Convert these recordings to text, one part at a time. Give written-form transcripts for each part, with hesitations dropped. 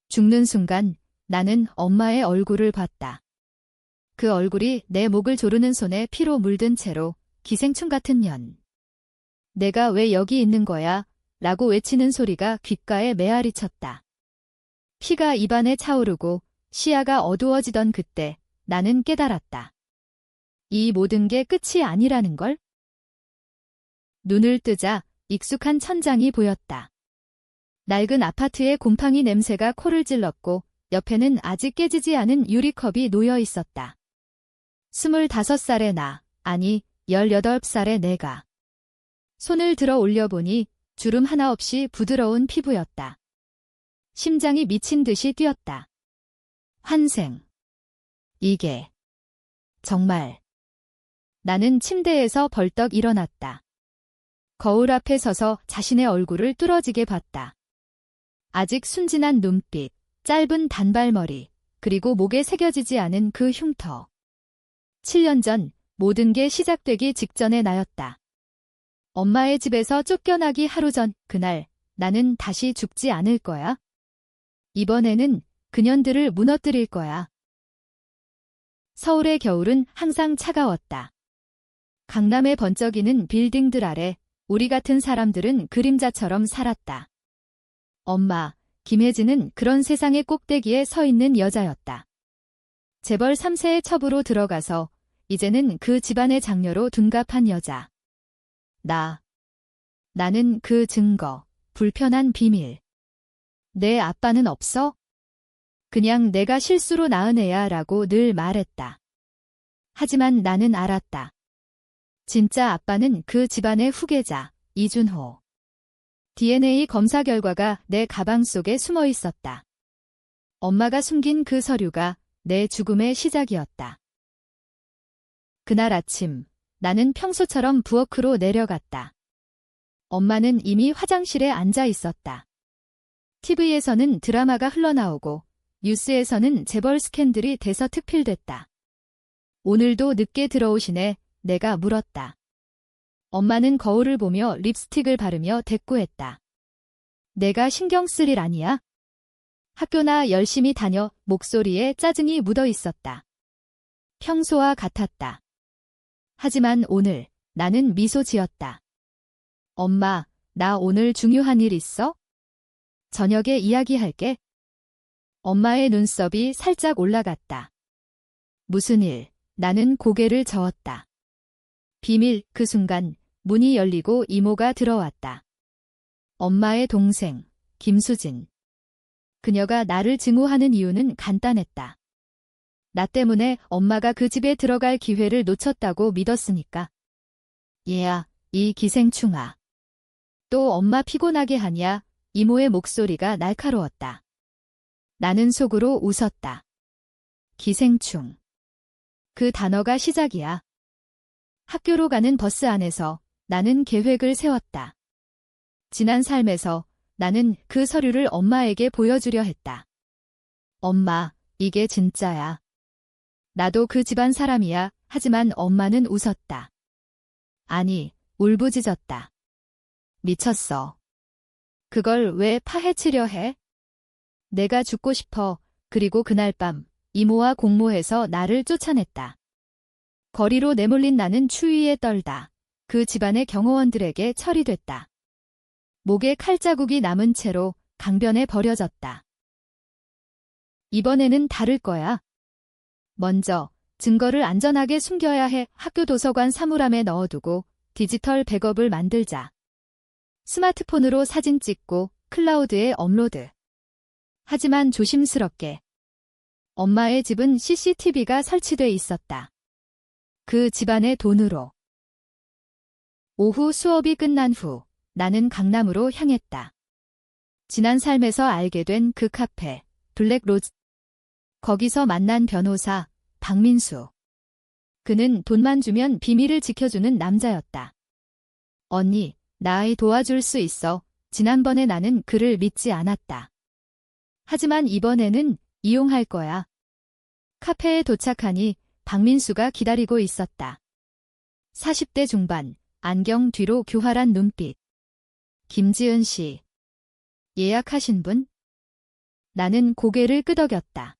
죽는 순간 나는 엄마의 얼굴을 봤다. 그 얼굴이 내 목을 조르는 손에 피로 물든 채로 기생충 같은 년. 내가 왜 여기 있는 거야? 라고 외치는 소리가 귓가에 메아리 쳤다. 피가 입안에 차오르고 시야가 어두워지던 그때 나는 깨달았다. 이 모든 게 끝이 아니라는 걸? 눈을 뜨자 익숙한 천장이 보였다. 낡은 아파트의 곰팡이 냄새가 코를 찔렀고 옆에는 아직 깨지지 않은 유리컵이 놓여 있었다. 25살의 나, 아니 18살의 내가. 손을 들어 올려보니 주름 하나 없이 부드러운 피부였다. 심장이 미친 듯이 뛰었다. 환생. 이게 정말. 나는 침대에서 벌떡 일어났다. 거울 앞에 서서 자신의 얼굴을 뚫어지게 봤다. 아직 순진한 눈빛, 짧은 단발머리, 그리고 목에 새겨지지 않은 그 흉터. 7년 전 모든 게 시작되기 직전의 나였다. 엄마의 집에서 쫓겨나기 하루 전 그날 나는 다시 죽지 않을 거야. 이번에는 그년들을 무너뜨릴 거야. 서울의 겨울은 항상 차가웠다. 강남의 번쩍이는 빌딩들 아래 우리 같은 사람들은 그림자처럼 살았다. 엄마, 김혜진은 그런 세상의 꼭대기에 서 있는 여자였다. 재벌 3세의 첩으로 들어가서 이제는 그 집안의 장녀로 둔갑한 여자. 나는 그 증거, 불편한 비밀. 내 아빠는 없어? 그냥 내가 실수로 낳은 애야 라고 늘 말했다. 하지만 나는 알았다. 진짜 아빠는 그 집안의 후계자, 이준호. DNA 검사 결과가 내 가방 속에 숨어 있었다. 엄마가 숨긴 그 서류가 내 죽음의 시작이었다. 그날 아침, 나는 평소처럼 부엌으로 내려갔다. 엄마는 이미 화장실에 앉아 있었다. TV에서는 드라마가 흘러나오고 뉴스에서는 재벌 스캔들이 대서특필됐다. 오늘도 늦게 들어오시네, 내가 물었다. 엄마는 거울을 보며 립스틱을 바르며 대꾸했다. 내가 신경 쓸 일 아니야? 학교나 열심히 다녀. 목소리에 짜증이 묻어 있었다. 평소와 같았다. 하지만 오늘 나는 미소 지었다. 엄마, 나 오늘 중요한 일 있어? 저녁에 이야기할게. 엄마의 눈썹이 살짝 올라갔다. 무슨 일? 나는 고개를 저었다. 비밀. 그 순간 문이 열리고 이모가 들어왔다. 엄마의 동생, 김수진. 그녀가 나를 증오하는 이유는 간단했다. 나 때문에 엄마가 그 집에 들어갈 기회를 놓쳤다고 믿었으니까. 얘야, 이 기생충아. 또 엄마 피곤하게 하냐? 이모의 목소리가 날카로웠다. 나는 속으로 웃었다. 기생충. 그 단어가 시작이야. 학교로 가는 버스 안에서 나는 계획을 세웠다. 지난 삶에서 나는 그 서류를 엄마에게 보여주려 했다. 엄마, 이게 진짜야. 나도 그 집안 사람이야. 하지만 엄마는 웃었다. 아니, 울부짖었다. 미쳤어. 그걸 왜 파헤치려 해? 내가 죽고 싶어. 그리고 그날 밤 이모와 공모해서 나를 쫓아냈다. 거리로 내몰린 나는 추위에 떨다. 그 집안의 경호원들에게 처리됐다. 목에 칼자국이 남은 채로 강변에 버려졌다. 이번에는 다를 거야. 먼저 증거를 안전하게 숨겨야 해. 학교 도서관 사물함에 넣어두고 디지털 백업을 만들자. 스마트폰으로 사진 찍고 클라우드에 업로드. 하지만 조심스럽게. 엄마의 집은 CCTV가 설치돼 있었다. 그 집안의 돈으로. 오후 수업이 끝난 후 나는 강남으로 향했다. 지난 삶에서 알게 된 그 카페, 블랙로즈. 거기서 만난 변호사, 박민수. 그는 돈만 주면 비밀을 지켜주는 남자였다. 언니, 나 아이 도와줄 수 있어. 지난번에 나는 그를 믿지 않았다. 하지만 이번에는 이용할 거야. 카페에 도착하니 박민수가 기다리고 있었다. 40대 중반, 안경 뒤로 교활한 눈빛. 김지은 씨. 예약하신 분? 나는 고개를 끄덕였다.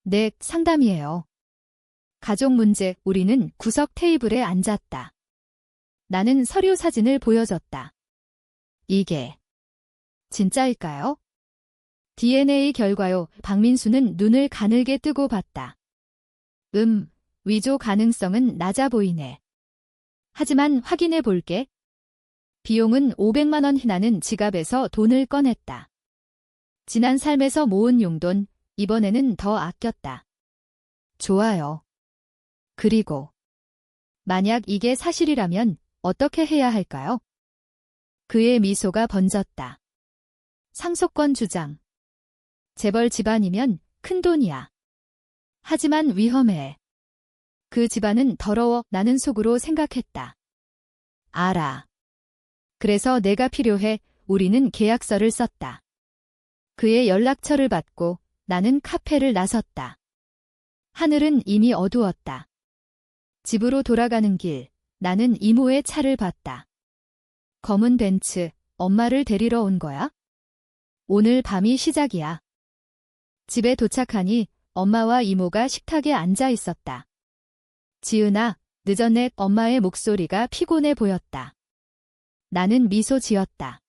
네, 상담이에요. 가족 문제, 우리는 구석 테이블에 앉았다. 나는 서류 사진을 보여줬다. 이게 진짜일까요? DNA 결과요. 박민수는 눈을 가늘게 뜨고 봤다. 위조 가능성은 낮아 보이네. 하지만 확인해 볼게. 비용은 500만 원. 희나는 지갑에서 돈을 꺼냈다. 지난 삶에서 모은 용돈, 이번에는 더 아꼈다. 좋아요. 그리고 만약 이게 사실이라면 어떻게 해야 할까요? 그의 미소가 번졌다. 상속권 주장. 재벌 집안이면 큰돈이야. 하지만 위험해. 그 집안은 더러워. 나는 속으로 생각했다. 알아. 그래서 내가 필요해. 우리는 계약서를 썼다. 그의 연락처를 받고 나는 카페를 나섰다. 하늘은 이미 어두웠다. 집으로 돌아가는 길, 나는 이모의 차를 봤다. 검은 벤츠, 엄마를 데리러 온 거야? 오늘 밤이 시작이야. 집에 도착하니 엄마와 이모가 식탁에 앉아 있었다. 지은아, 늦었네. 엄마의 목소리가 피곤해 보였다. 나는 미소 지었다.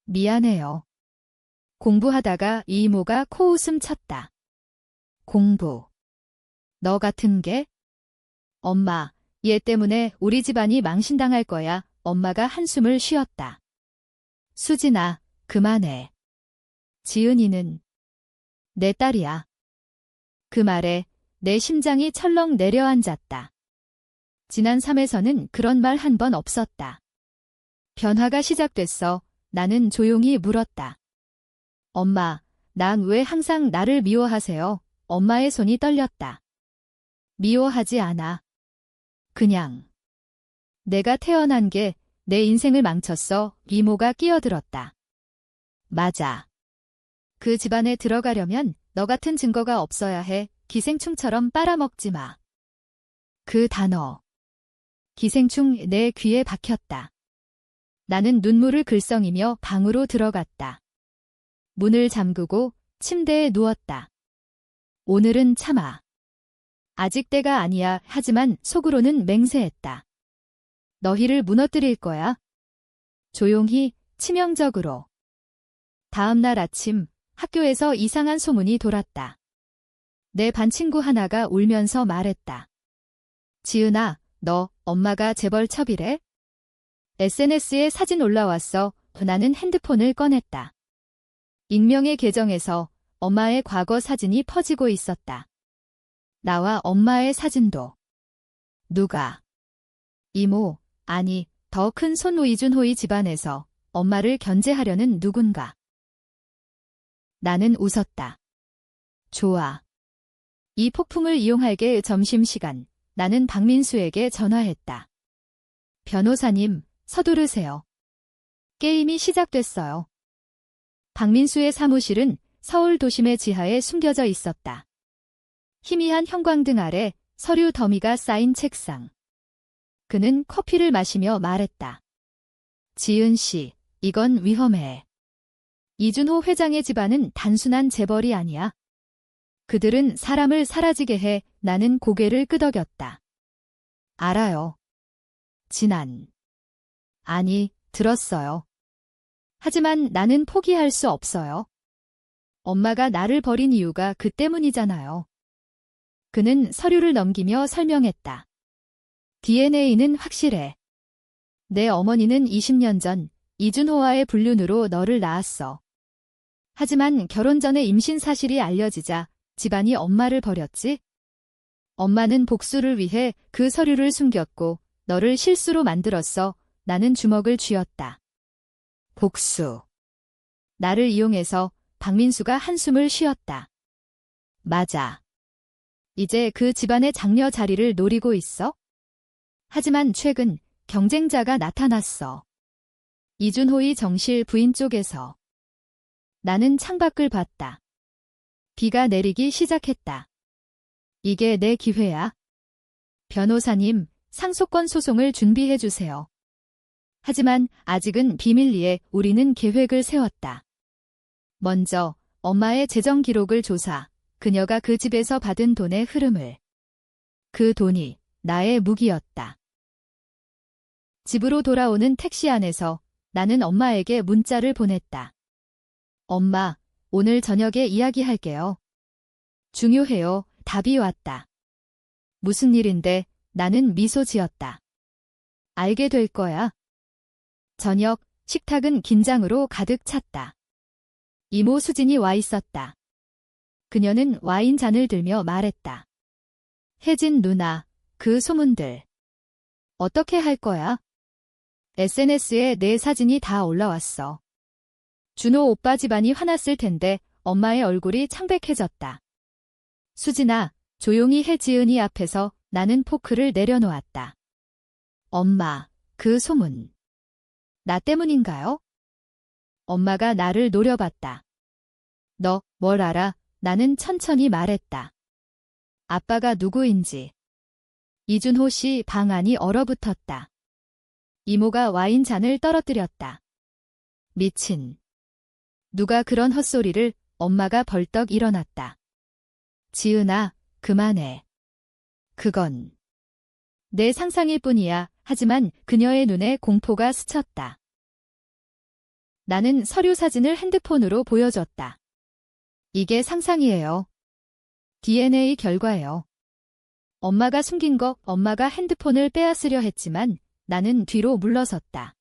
미안해요. 공부하다가 이모가 코웃음 쳤다. 공부. 너 같은 게? 엄마, 얘 때문에 우리 집안이 망신당할 거야. 엄마가 한숨을 쉬었다. 수진아, 그만해. 지은이는 내 딸이야. 그 말에 내 심장이 철렁 내려앉았다. 지난 삶에서는 그런 말 한 번 없었다. 변화가 시작됐어. 나는 조용히 물었다. 엄마, 난 왜 항상 나를 미워하세요? 엄마의 손이 떨렸다. 미워하지 않아. 그냥 내가 태어난 게 내 인생을 망쳤어. 이모가 끼어들었다. 맞아. 그 집안에 들어가려면 너 같은 증거가 없어야 해. 기생충처럼 빨아먹지 마. 그 단어. 기생충 내 귀에 박혔다. 나는 눈물을 글썽이며 방으로 들어갔다. 문을 잠그고 침대에 누웠다. 오늘은 참아. 아직 때가 아니야. 하지만 속으로는 맹세했다. 너희를 무너뜨릴 거야. 조용히, 치명적으로. 다음 날 아침 학교에서 이상한 소문이 돌았다. 내 반 친구 하나가 울면서 말했다. 지은아, 너 엄마가 재벌 첩이래? SNS에 사진 올라왔어. 나는 핸드폰을 꺼냈다. 익명의 계정에서 엄마의 과거 사진이 퍼지고 있었다. 나와 엄마의 사진도. 누가? 이모, 아니, 더 큰 손 이준호의 집안에서 엄마를 견제하려는 누군가. 나는 웃었다. 좋아. 이 폭풍을 이용할게. 점심시간. 나는 박민수에게 전화했다. 변호사님, 서두르세요. 게임이 시작됐어요. 박민수의 사무실은 서울 도심의 지하에 숨겨져 있었다. 희미한 형광등 아래 서류 더미가 쌓인 책상. 그는 커피를 마시며 말했다. 지은 씨, 이건 위험해. 이준호 회장의 집안은 단순한 재벌이 아니야. 그들은 사람을 사라지게 해. 나는 고개를 끄덕였다. 알아요. 아니, 들었어요. 하지만 나는 포기할 수 없어요. 엄마가 나를 버린 이유가 그 때문이잖아요. 그는 서류를 넘기며 설명했다. DNA는 확실해. 내 어머니는 20년 전 이준호와의 불륜으로 너를 낳았어. 하지만 결혼 전에 임신 사실이 알려지자 집안이 엄마를 버렸지? 엄마는 복수를 위해 그 서류를 숨겼고 너를 실수로 만들었어. 나는 주먹을 쥐었다. 복수. 나를 이용해서 박민수가 한숨을 쉬었다. 맞아. 이제 그 집안의 장녀 자리를 노리고 있어? 하지만 최근 경쟁자가 나타났어. 이준호의 정실 부인 쪽에서. 나는 창밖을 봤다. 비가 내리기 시작했다. 이게 내 기회야. 변호사님, 상속권 소송을 준비해 주세요. 하지만 아직은 비밀리에 우리는 계획을 세웠다. 먼저 엄마의 재정 기록을 조사, 그녀가 그 집에서 받은 돈의 흐름을. 그 돈이 나의 무기였다. 집으로 돌아오는 택시 안에서 나는 엄마에게 문자를 보냈다. 엄마, 오늘 저녁에 이야기할게요. 중요해요. 답이 왔다. 무슨 일인데? 나는 미소 지었다. 알게 될 거야. 저녁, 식탁은 긴장으로 가득 찼다. 이모 수진이 와 있었다. 그녀는 와인잔을 들며 말했다. 혜진 누나, 그 소문들. 어떻게 할 거야? SNS에 내 사진이 다 올라왔어. 준호 오빠 집안이 화났을 텐데 엄마의 얼굴이 창백해졌다. 수진아, 조용히 해. 지은이 앞에서 나는 포크를 내려놓았다. 엄마, 그 소문. 나 때문인가요? 엄마가 나를 노려봤다. 너 뭘 알아? 나는 천천히 말했다. 아빠가 누구인지. 이준호 씨 방 안이 얼어붙었다. 이모가 와인잔을 떨어뜨렸다. 미친. 누가 그런 헛소리를. 엄마가 벌떡 일어났다. 지은아, 그만해. 그건 내 상상일 뿐이야. 하지만 그녀의 눈에 공포가 스쳤다. 나는 서류 사진을 핸드폰으로 보여줬다. 이게 상상이에요. DNA 결과예요. 엄마가 숨긴 거. 엄마가 핸드폰을 빼앗으려 했지만 나는 뒤로 물러섰다.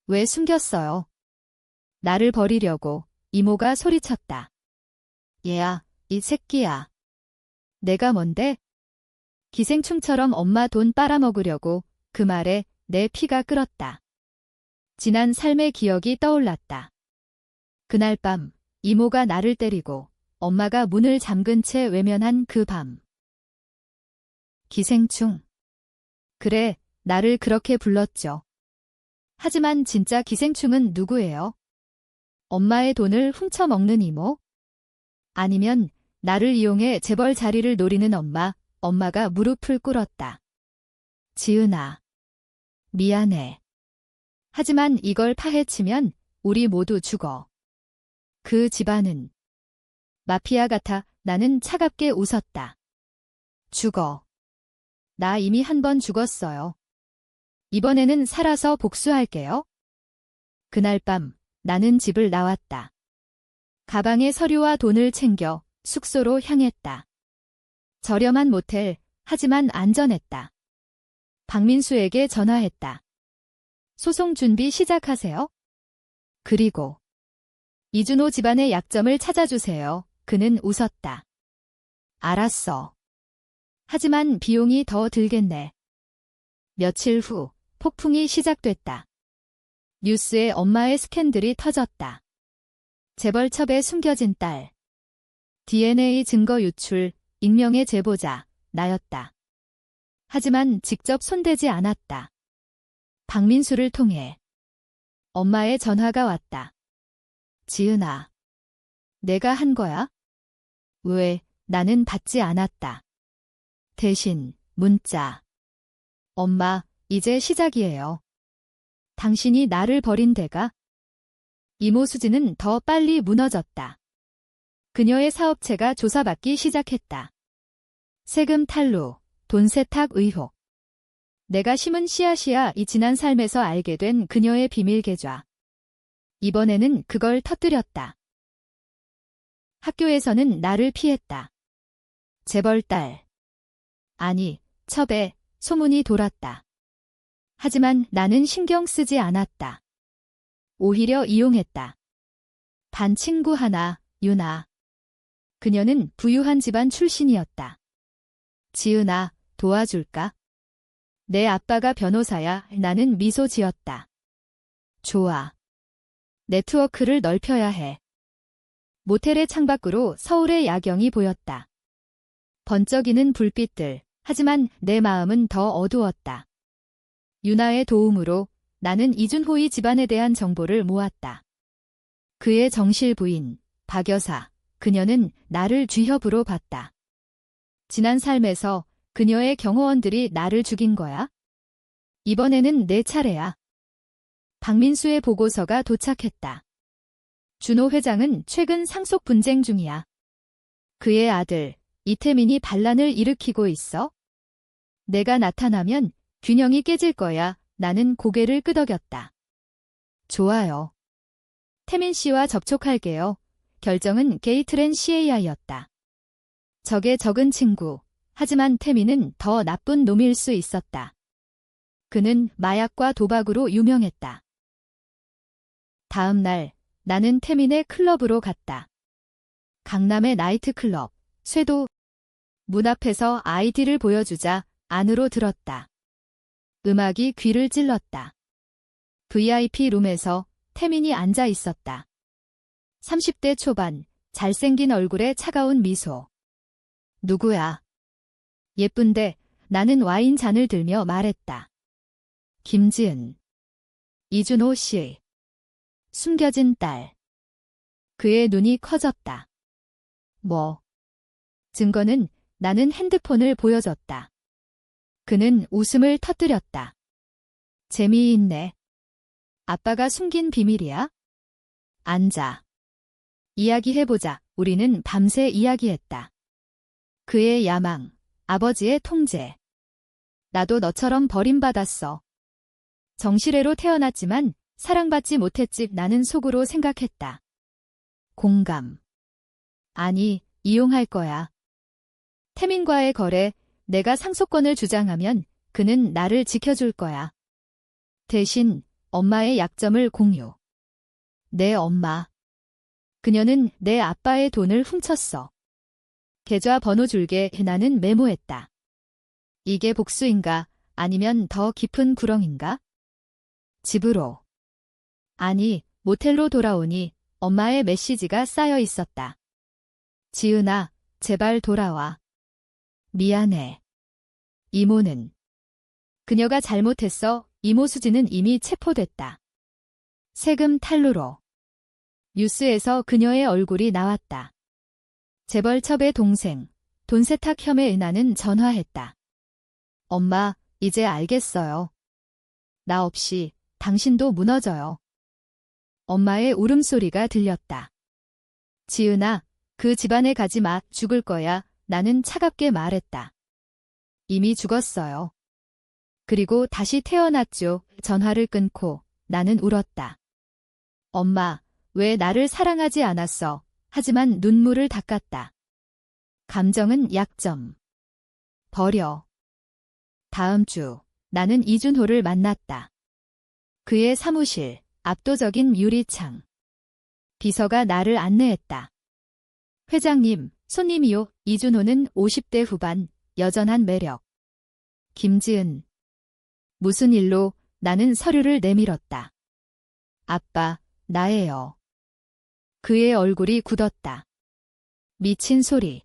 왜 숨겼어요? 나를 버리려고. 이모가 소리쳤다. 얘야, 이 새끼야. 내가 뭔데? 기생충처럼 엄마 돈 빨아먹으려고. 그 말에 내 피가 끓었다. 지난 삶의 기억이 떠올랐다. 그날 밤 이모가 나를 때리고 엄마가 문을 잠근 채 외면한 그 밤. 기생충. 그래, 나를 그렇게 불렀죠. 하지만 진짜 기생충은 누구예요? 엄마의 돈을 훔쳐먹는 이모? 아니면 나를 이용해 재벌 자리를 노리는 엄마? 엄마가 무릎을 꿇었다. 지은아. 미안해. 하지만 이걸 파헤치면 우리 모두 죽어. 그 집안은 마피아 같아. 나는 차갑게 웃었다. 죽어. 나 이미 한 번 죽었어요. 이번에는 살아서 복수할게요. 그날 밤 나는 집을 나왔다. 가방에 서류와 돈을 챙겨 숙소로 향했다. 저렴한 모텔, 하지만 안전했다. 박민수에게 전화했다. 소송 준비 시작하세요. 그리고 이준호 집안의 약점을 찾아주세요. 그는 웃었다. 알았어. 하지만 비용이 더 들겠네. 며칠 후 폭풍이 시작됐다. 뉴스에 엄마의 스캔들이 터졌다. 재벌첩에 숨겨진 딸. DNA 증거 유출, 익명의 제보자, 나였다. 하지만 직접 손대지 않았다. 박민수를 통해 엄마의 전화가 왔다. 지은아. 내가 한 거야? 왜? 나는 받지 않았다. 대신 문자. 엄마, 이제 시작이에요. 당신이 나를 버린 데가? 이모 수지는 더 빨리 무너졌다. 그녀의 사업체가 조사받기 시작했다. 세금 탈루, 돈 세탁 의혹. 내가 심은 씨앗이야. 이 지난 삶에서 알게 된 그녀의 비밀 계좌. 이번에는 그걸 터뜨렸다. 학교에서는 나를 피했다. 재벌 딸. 아니, 첩에 소문이 돌았다. 하지만 나는 신경 쓰지 않았다. 오히려 이용했다. 반 친구 하나, 유나. 그녀는 부유한 집안 출신이었다. 지은아, 도와줄까? 내 아빠가 변호사야. 나는 미소 지었다. 좋아. 네트워크를 넓혀야 해. 모텔의 창밖으로 서울의 야경이 보였다. 번쩍이는 불빛들. 하지만 내 마음은 더 어두웠다. 유나의 도움으로 나는 이준호의 집안에 대한 정보를 모았다. 그의 정실 부인, 박 여사, 그녀는 나를 쥐협으로 봤다. 지난 삶에서 그녀의 경호원들이 나를 죽인 거야? 이번에는 내 차례야. 박민수의 보고서가 도착했다. 준호 회장은 최근 상속 분쟁 중이야. 그의 아들 이태민이 반란을 일으키고 있어. 내가 나타나면 균형이 깨질 거야. 나는 고개를 끄덕였다. 좋아요. 태민 씨와 접촉할게요. 결정은 게이트렌 CAI였다. 적의 적은 친구. 하지만 태민은 더 나쁜 놈일 수 있었다. 그는 마약과 도박으로 유명했다. 다음 날 나는 태민의 클럽으로 갔다. 강남의 나이트클럽, 쇠도. 문 앞에서 아이디를 보여주자 안으로 들었다. 음악이 귀를 찔렀다. VIP 룸에서 태민이 앉아 있었다. 30대 초반, 잘생긴 얼굴에 차가운 미소. 누구야? 예쁜데. 나는 와인 잔을 들며 말했다. 김지은. 이준호 씨. 숨겨진 딸. 그의 눈이 커졌다. 뭐? 증거는. 나는 핸드폰을 보여줬다. 그는 웃음을 터뜨렸다. 재미있네. 아빠가 숨긴 비밀이야? 앉아. 이야기해보자. 우리는 밤새 이야기했다. 그의 야망, 아버지의 통제. 나도 너처럼 버림받았어. 정실애로 태어났지만 사랑받지 못했지. 나는 속으로 생각했다. 공감. 아니, 이용할 거야. 태민과의 거래, 내가 상속권을 주장하면 그는 나를 지켜줄 거야. 대신 엄마의 약점을 공유. 내 엄마. 그녀는 내 아빠의 돈을 훔쳤어. 계좌 번호 줄게. 나는 메모했다. 이게 복수인가? 아니면 더 깊은 구렁인가? 집으로. 아니, 모텔로 돌아오니 엄마의 메시지가 쌓여 있었다. 지은아, 제발 돌아와. 미안해. 이모는. 그녀가 잘못했어. 이모 수지는 이미 체포됐다. 세금 탈루로. 뉴스에서 그녀의 얼굴이 나왔다. 재벌첩의 동생, 돈 세탁 혐의. 은하는 전화했다. 엄마, 이제 알겠어요. 나 없이 당신도 무너져요. 엄마의 울음소리가 들렸다. 지은아, 그 집안에 가지 마. 죽을 거야. 나는 차갑게 말했다. 이미 죽었어요. 그리고 다시 태어났죠. 전화를 끊고 나는 울었다. 엄마, 왜 나를 사랑하지 않았어? 하지만 눈물을 닦았다. 감정은 약점. 버려. 다음 주 나는 이준호를 만났다. 그의 사무실, 압도적인 유리창. 비서가 나를 안내했다. 회장님, 손님이요. 이준호는 50대 후반, 여전한 매력. 김지은. 무슨 일로? 나는 서류를 내밀었다. 아빠, 나예요. 그의 얼굴이 굳었다. 미친 소리.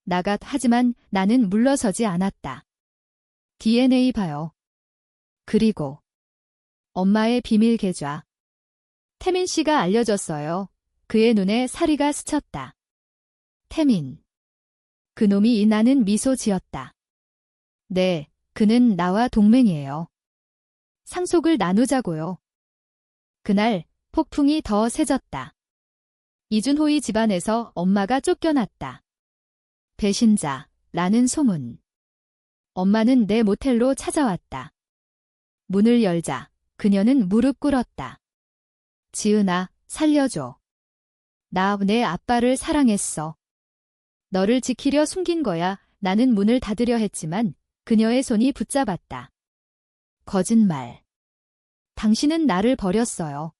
나가. 하지만 나는 물러서지 않았다. DNA 봐요. 그리고 엄마의 비밀 계좌. 태민 씨가 알려줬어요. 그의 눈에 사리가 스쳤다. 태민. 그놈이. 나는 미소 지었다. 네, 그는 나와 동맹이에요. 상속을 나누자고요. 그날 폭풍이 더 세졌다. 이준호의 집안에서 엄마가 쫓겨났다. 배신자라는 소문. 엄마는 내 모텔로 찾아왔다. 문을 열자 그녀는 무릎 꿇었다. 지은아, 살려줘. 나 내 아빠를 사랑했어. 너를 지키려 숨긴 거야. 나는 문을 닫으려 했지만 그녀의 손이 붙잡았다. 거짓말. 당신은 나를 버렸어요.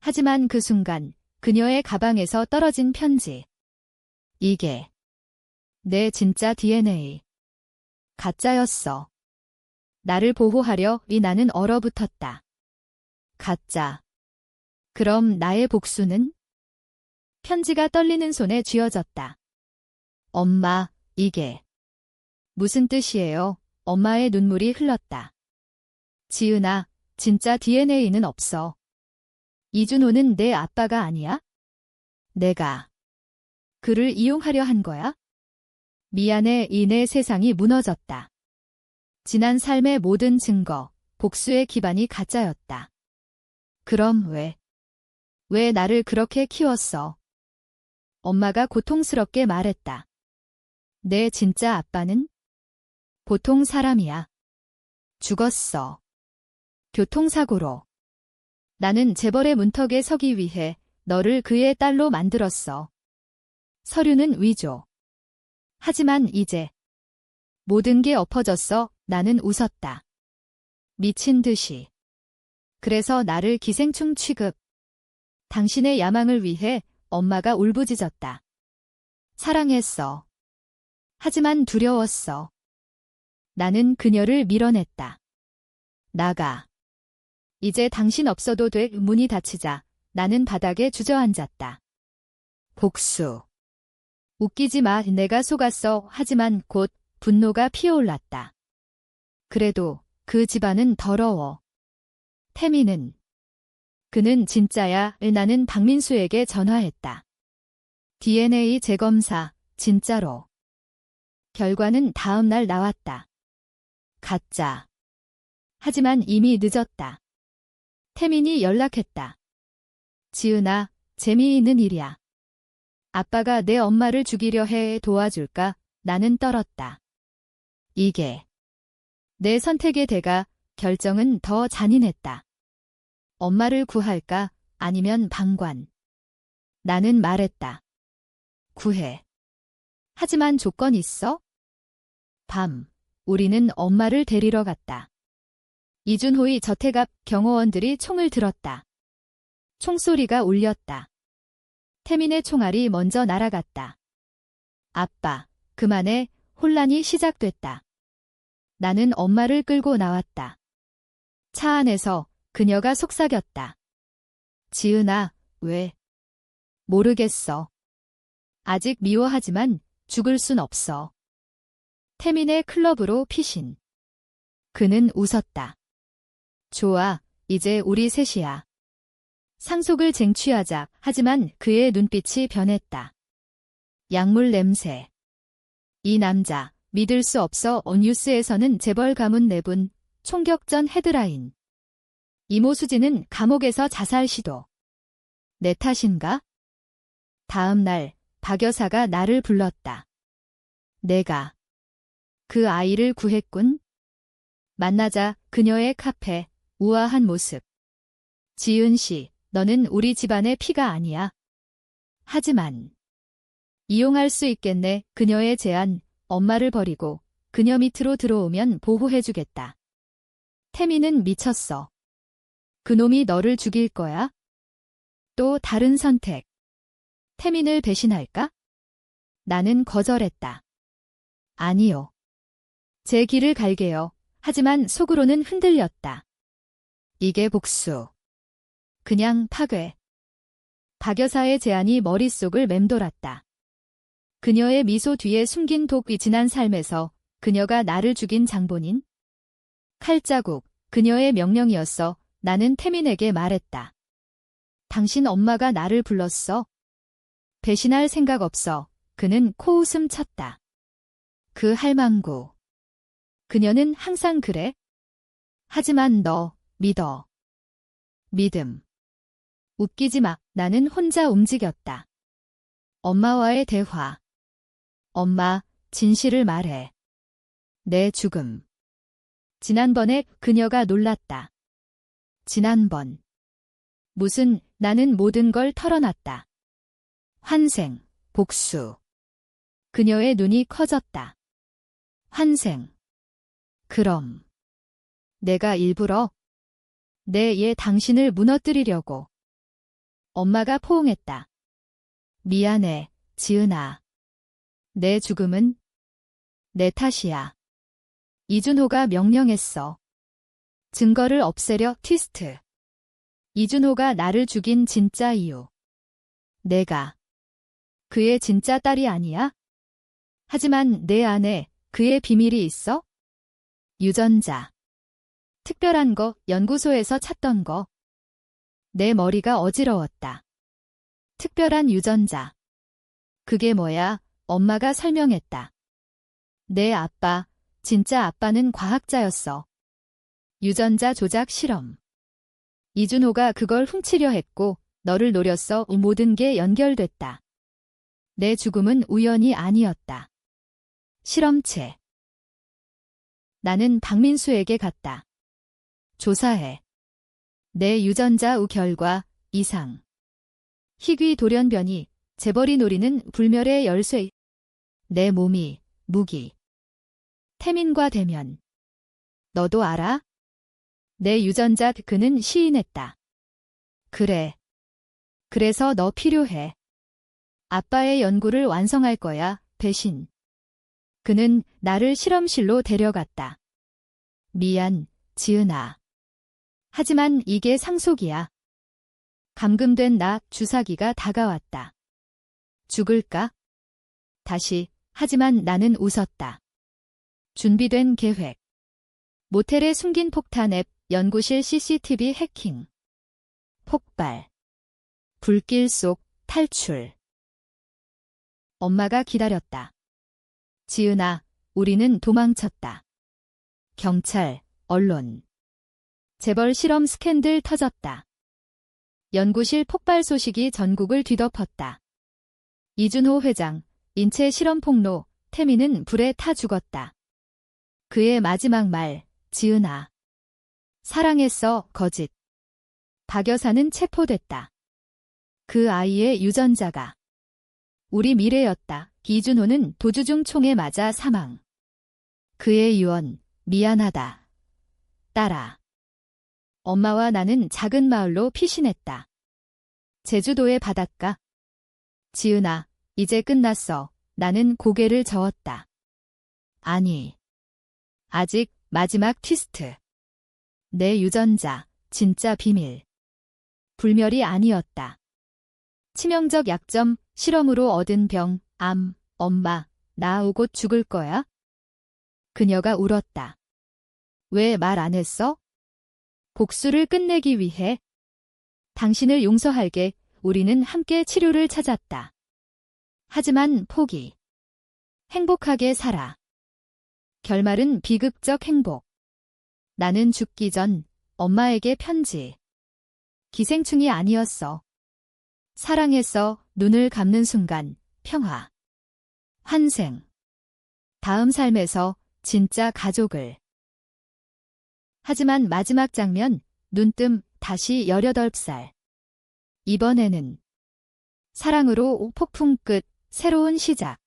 하지만 그 순간 그녀의 가방에서 떨어진 편지. 이게 내 진짜 DNA. 가짜였어. 나를 보호하려 나는 얼어붙었다. 가짜. 그럼 나의 복수는? 편지가 떨리는 손에 쥐어졌다. 엄마, 이게 무슨 뜻이에요? 엄마의 눈물이 흘렀다. 지은아, 진짜 DNA는 없어. 이준호는 내 아빠가 아니야? 내가 그를 이용하려 한 거야? 미안해. 내 세상이 무너졌다. 지난 삶의 모든 증거, 복수의 기반이 가짜였다. 그럼 왜? 왜 나를 그렇게 키웠어? 엄마가 고통스럽게 말했다. 내 진짜 아빠는 보통 사람이야. 죽었어. 교통사고로. 나는 재벌의 문턱에 서기 위해 너를 그의 딸로 만들었어. 서류는 위조. 하지만 이제 모든 게 엎어졌어. 나는 웃었다. 미친 듯이. 그래서 나를 기생충 취급. 당신의 야망을 위해 엄마가 울부짖었다. 사랑했어. 하지만 두려웠어. 나는 그녀를 밀어냈다. 나가. 이제 당신 없어도 돼. 문이 닫히자 나는 바닥에 주저앉았다. 복수. 웃기지 마. 내가 속았어. 하지만 곧 분노가 피어올랐다. 그래도 그 집안은 더러워. 태미는. 그는 진짜야. 나는 박민수에게 전화했다. DNA 재검사, 진짜로. 결과는 다음 날 나왔다. 가짜. 하지만 이미 늦었다. 태민이 연락했다. 지은아, 재미있는 일이야. 아빠가 내 엄마를 죽이려 해. 도와줄까? 나는 떨었다. 이게 내 선택의 대가. 결정은 더 잔인했다. 엄마를 구할까? 아니면 방관. 나는 말했다. 구해. 하지만 조건 있어? 밤, 우리는 엄마를 데리러 갔다. 이준호의 저택 앞 경호원들이 총을 들었다. 총소리가 울렸다. 태민의 총알이 먼저 날아갔다. 아빠, 그만해. 혼란이 시작됐다. 나는 엄마를 끌고 나왔다. 차 안에서 그녀가 속삭였다. 지은아, 왜? 모르겠어. 아직 미워하지만 죽을 순 없어. 태민의 클럽으로 피신. 그는 웃었다. 좋아, 이제 우리 셋이야. 상속을 쟁취하자. 하지만 그의 눈빛이 변했다. 약물 냄새. 이 남자, 믿을 수 없어. 뉴스에서는 재벌 가문 내분, 총격전 헤드라인. 이모 수지는 감옥에서 자살 시도. 내 탓인가? 다음 날, 박 여사가 나를 불렀다. 내가 그 아이를 구했군. 만나자. 그녀의 카페, 우아한 모습. 지은 씨, 너는 우리 집안의 피가 아니야. 하지만 이용할 수 있겠네. 그녀의 제안. 엄마를 버리고 그녀 밑으로 들어오면 보호해주겠다. 태미는 미쳤어. 그놈이 너를 죽일 거야? 또 다른 선택. 태민을 배신할까? 나는 거절했다. 아니요. 제 길을 갈게요. 하지만 속으로는 흔들렸다. 이게 복수. 그냥 파괴. 박 여사의 제안이 머릿속을 맴돌았다. 그녀의 미소 뒤에 숨긴 독이 지난 삶에서 그녀가 나를 죽인 장본인? 칼자국, 그녀의 명령이었어. 나는 태민에게 말했다. 당신 엄마가 나를 불렀어. 배신할 생각 없어. 그는 코웃음 쳤다. 그 할망구. 그녀는 항상 그래. 하지만 너 믿어. 믿음. 웃기지 마. 나는 혼자 움직였다. 엄마와의 대화. 엄마, 진실을 말해. 내 죽음. 지난번에 그녀가 놀랐다. 지난번. 무슨, 나는 모든 걸 털어놨다. 환생, 복수. 그녀의 눈이 커졌다. 환생. 그럼. 내가 일부러 내 당신을 무너뜨리려고. 엄마가 포옹했다. 미안해, 지은아. 내 죽음은 내 탓이야. 이준호가 명령했어. 증거를 없애려. 트위스트. 이준호가 나를 죽인 진짜 이유. 내가 그의 진짜 딸이 아니야? 하지만 내 안에 그의 비밀이 있어? 유전자. 특별한 거, 연구소에서 찾던 거. 내 머리가 어지러웠다. 특별한 유전자. 그게 뭐야? 엄마가 설명했다. 내 아빠, 진짜 아빠는 과학자였어. 유전자 조작 실험. 이준호가 그걸 훔치려 했고 너를 노렸어. 모든 게 연결됐다. 내 죽음은 우연이 아니었다. 실험체. 나는 박민수에게 갔다. 조사해. 내 유전자 결과 이상. 희귀 돌연변이, 재벌이 노리는 불멸의 열쇠. 내 몸이 무기. 태민과 대면. 너도 알아? 내 유전자 그는 시인했다. 그래. 그래서 너 필요해. 아빠의 연구를 완성할 거야, 배신. 그는 나를 실험실로 데려갔다. 미안, 지은아. 하지만 이게 상속이야. 감금된 나 주사기가 다가왔다. 죽을까? 다시, 하지만 나는 웃었다. 준비된 계획. 모텔에 숨긴 폭탄 앱, 연구실 CCTV 해킹. 폭발. 불길 속 탈출. 엄마가 기다렸다. 지은아, 우리는 도망쳤다. 경찰, 언론. 재벌 실험 스캔들 터졌다. 연구실 폭발 소식이 전국을 뒤덮었다. 이준호 회장, 인체 실험 폭로, 태민은 불에 타 죽었다. 그의 마지막 말, 지은아. 사랑했어, 거짓. 박 여사는 체포됐다. 그 아이의 유전자가 우리 미래였다. 이준호는 도주 중 총에 맞아 사망. 그의 유언, 미안하다. 딸아. 엄마와 나는 작은 마을로 피신했다. 제주도의 바닷가. 지은아, 이제 끝났어. 나는 고개를 저었다. 아니. 아직 마지막 트위스트. 내 유전자, 진짜 비밀. 불멸이 아니었다. 치명적 약점, 실험으로 얻은 병, 암, 엄마, 나 곧 죽을 거야? 그녀가 울었다. 왜 말 안 했어? 복수를 끝내기 위해. 당신을 용서할게. 우리는 함께 치료를 찾았다. 하지만 포기. 행복하게 살아. 결말은 비극적 행복. 나는 죽기 전 엄마에게 편지. 기생충이 아니었어. 사랑했어. 눈을 감는 순간 평화. 환생. 다음 삶에서 진짜 가족을. 하지만 마지막 장면, 눈뜸, 다시 18살. 이번에는 사랑으로 폭풍 끝, 새로운 시작.